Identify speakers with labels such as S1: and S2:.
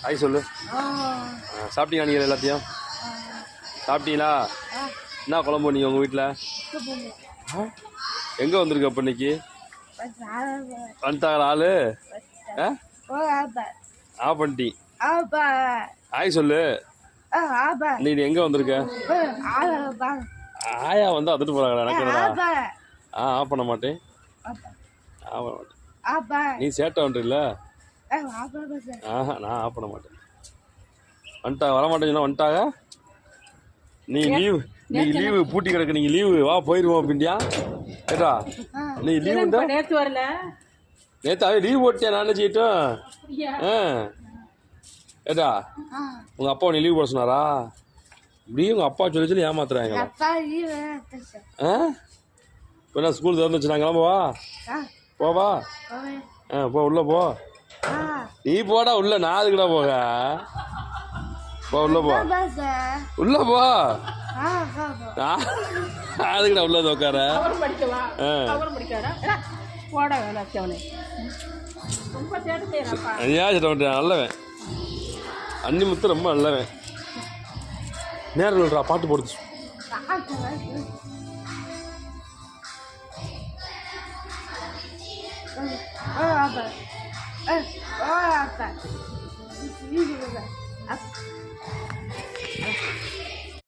S1: Hi சொல்லு. சாப்பிட்டீங்களா நீங்கள் எல்லாத்தையும்? சாப்பிட்டீங்களா? என்ன குழம்பு நீங்கள் உங்கள் வீட்டில்? எங்கே வந்திருக்க அப்போ இன்னைக்கு? வந்துட்டாங்களா ஆளு? பண்ணிட்டி ஹாய் சொல்லு. நீ எங்கே வந்திருக்க? ஆயா வந்து அதுட்டு போகிறாங்களா? எனக்கு ஆஃப் பண்ண மாட்டேன். நீ சேட்டை வந்துட்டு நான் ஆஃப் பண்ண மாட்டேன். வர மாட்டேன் வந்துட்டாங்க. நீ லீவு பூட்டி கிடக்கு. நீங்க லீவு வா போயிருவோம் அப்படின்ட்டியா? கேட்டா நீ லீவு
S2: நேற்று வரல.
S1: நேற்று லீவ் போட்டியா? நான் செய்யட்டும். ஏட்டா உங்க அப்பா நீ லீவ் போட சொன்னாரா? இப்படியும் உங்க அப்பா சொல்லி ஏமாத்துறாங்க. இப்போ ஸ்கூல் திறந்துச்சு. நான் கிளம்புவா? போவா? போ உள்ள போ. நீ போடா உள்ள. நான் அதுக்குடா போக. போ உள்ள போ. உள்ள போ. அதுக்குடா உள்ள உட்கார. நல்லவன் அன்னிமுத்து ரொம்ப நல்லவன். நேரம் இல்லைடா பாட்டு போடுச்சு.